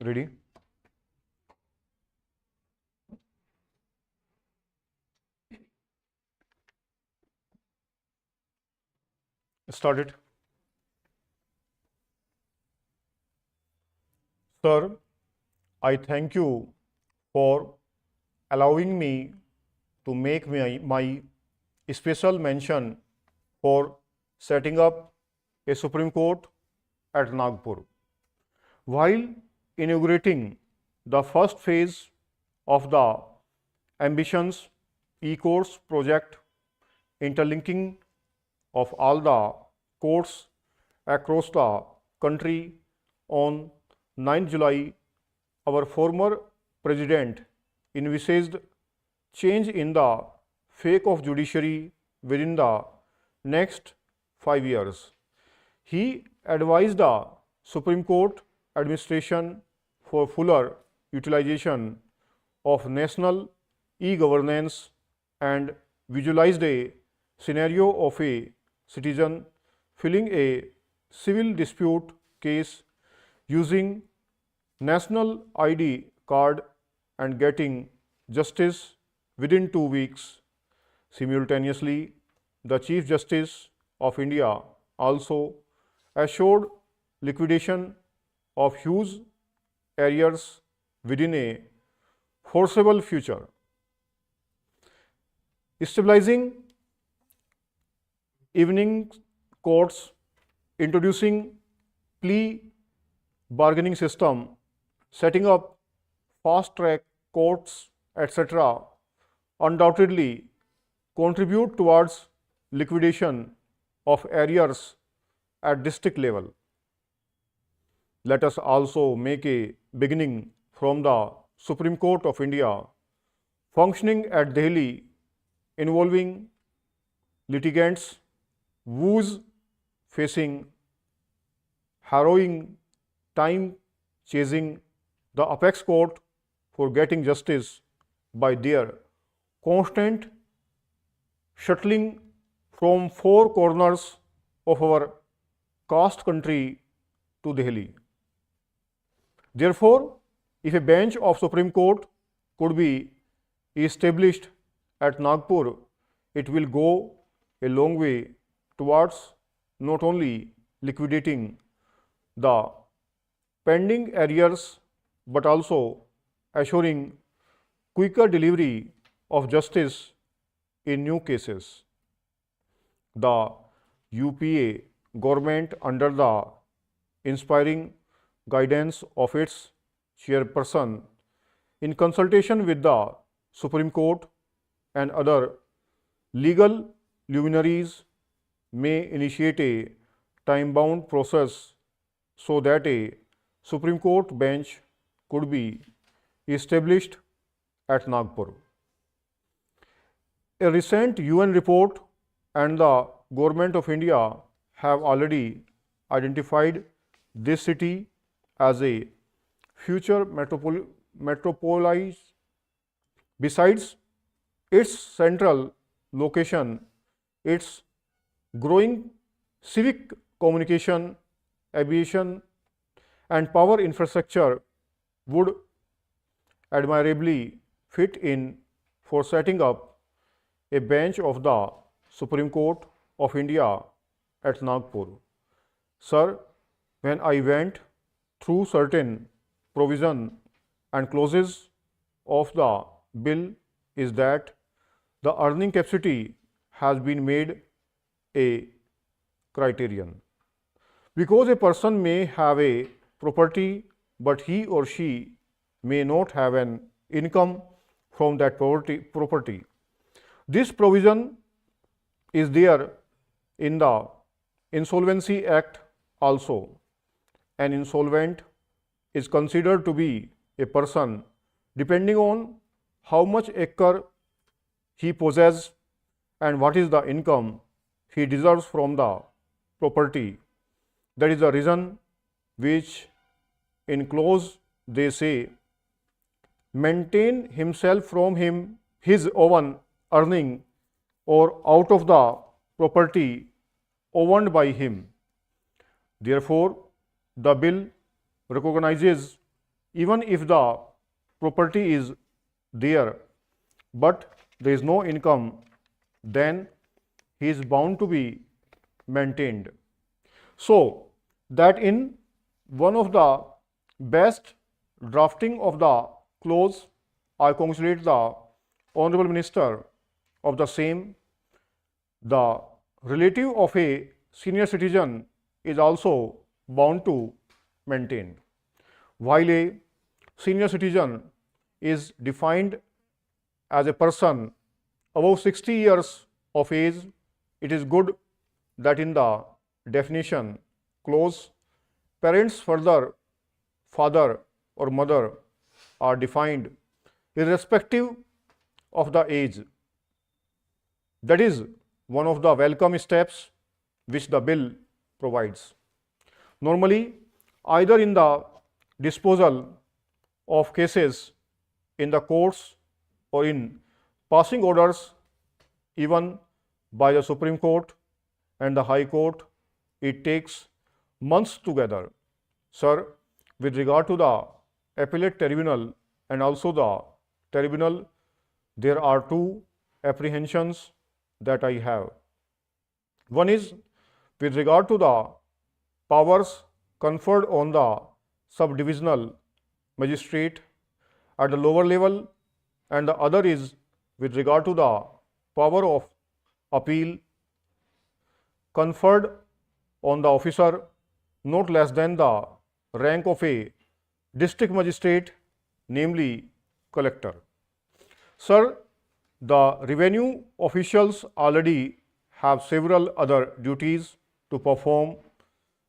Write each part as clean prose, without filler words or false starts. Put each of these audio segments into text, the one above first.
Ready? Started. Sir, I thank you for allowing me to make my special mention for setting up a Supreme Court at Nagpur. While inaugurating the first phase of the Ambitions e-courts project, interlinking of all the courts across the country on 9 July, our former president envisaged change in the fate of judiciary within the next 5 years. He advised the Supreme Court administration for fuller utilization of national e-governance and visualized a scenario of a citizen filing a civil dispute case using national ID card and getting justice within 2 weeks. Simultaneously, the Chief Justice of India also assured liquidation of huge arrears within a foreseeable future. Stabilizing evening courts, introducing plea bargaining system, setting up fast track courts, etc., undoubtedly contribute towards liquidation of arrears at district level. Let us also make a beginning from the Supreme Court of India functioning at Delhi, involving litigants whose facing harrowing time chasing the apex court for getting justice by their constant shuttling from four corners of our caste country to Delhi. Therefore, if a bench of Supreme Court could be established at Nagpur, it will go a long way towards not only liquidating the pending arrears but also assuring quicker delivery of justice in new cases. The UPA government, under the inspiring guidance of its chairperson, in consultation with the Supreme Court and other legal luminaries, may initiate a time-bound process so that a Supreme Court bench could be established at Nagpur. A recent UN report and the Government of India have already identified this city as a future metropolis. Besides its central location, its growing civic communication, aviation, and power infrastructure would admirably fit in for setting up a bench of the Supreme Court of India at Nagpur. Sir, when I went through certain provision and clauses of the bill is that the earning capacity has been made a criterion. Because a person may have a property, but he or she may not have an income from that property. This provision is there in the Insolvency Act also. An insolvent is considered to be a person depending on how much acre he possesses and what is the income he deserves from the property. That is the reason which in clause they say maintain himself from his own earning or out of the property owned by him. Therefore, the bill recognizes even if the property is there but there is no income, then he is bound to be maintained. So that in one of the best drafting of the clause, I congratulate the Honorable Minister of the same. The relative of a senior citizen is also bound to maintain. While a senior citizen is defined as a person above 60 years of age, it is good that in the definition clause, parents further father or mother are defined irrespective of the age. That is one of the welcome steps which the bill provides. Normally, either in the disposal of cases in the courts or in passing orders even by the Supreme Court and the High Court, it takes months together. Sir, with regard to the appellate tribunal and also the tribunal, there are two apprehensions that I have. One is with regard to the powers conferred on the subdivisional magistrate at the lower level, and the other is with regard to the power of appeal conferred on the officer not less than the rank of a district magistrate, namely collector. Sir, the revenue officials already have several other duties to perform.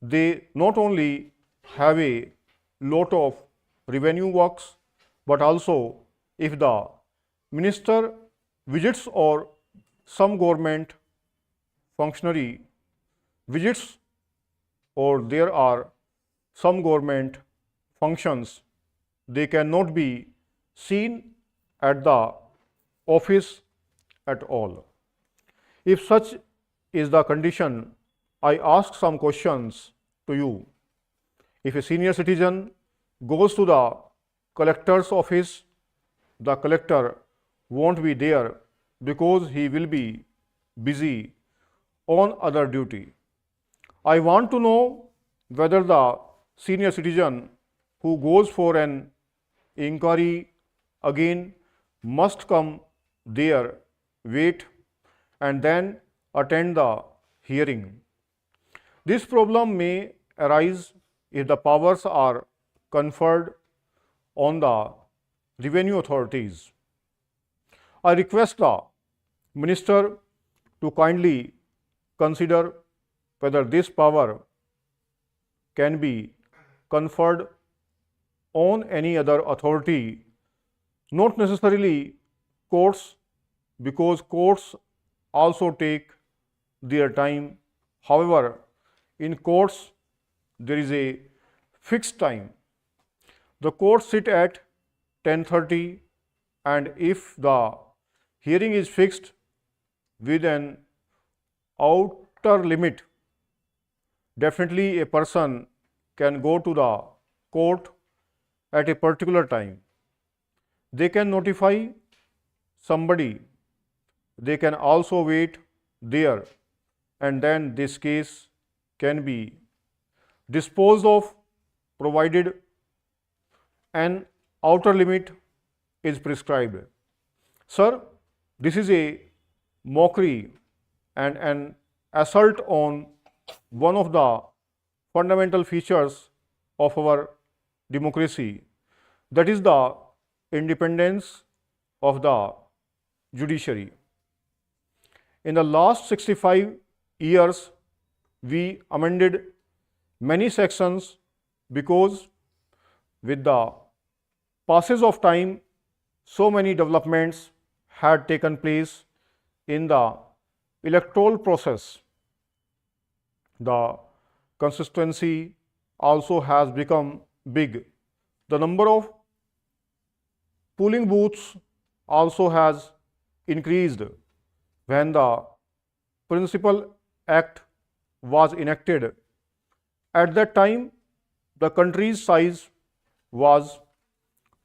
They not only have a lot of revenue works, but also if the minister visits or some government functionary visits or there are some government functions, they cannot be seen at the office at all. If such is the condition, I ask some questions to you. If a senior citizen goes to the collector's office, the collector won't be there because he will be busy on other duty. I want to know whether the senior citizen who goes for an inquiry again must come there, wait, and then attend the hearing. This problem may arise if the powers are conferred on the revenue authorities. I request the minister to kindly consider whether this power can be conferred on any other authority, not necessarily courts, because courts also take their time. However, in courts there is a fixed time. The courts sit at 10:30, and if the hearing is fixed with an outer limit, definitely a person can go to the court at a particular time. They can notify somebody, they can also wait there, and then this case can be disposed of provided an outer limit is prescribed. Sir, this is a mockery and an assault on one of the fundamental features of our democracy, that is the independence of the judiciary. In the last 65 years, we amended many sections because with the passage of time, so many developments had taken place in the electoral process. The constituency also has become big. The number of polling booths also has increased. When the Principal Act was enacted, at that time the country's size was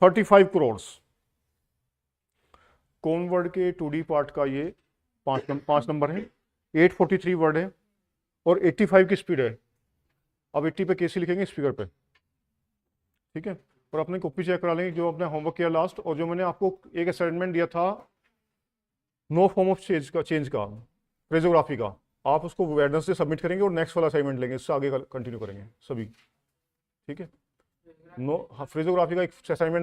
35 crore. कौन word के 2D part का ये 5 number है, 843 word है और 85 की speed है। अब 80 पे कैसे लिखेंगे स्पीकर पे, ठीक है। और अपने कॉपी चेक करा लेंगे जो अपने होमवर्क किया लास्ट, और जो मैंने आपको एक असाइनमेंट दिया था नो फॉर्म ऑफ चेंज का फ्रेजोग्राफी का, आप उसको वेडनेसडे सबमिट करेंगे और नेक्स्ट वाला असाइनमेंट लेंगे, इससे आगे कंटिन्यू करेंगे सभी, ठीक है। नो फ्रेजोग्राफी का एक असाइनमेंट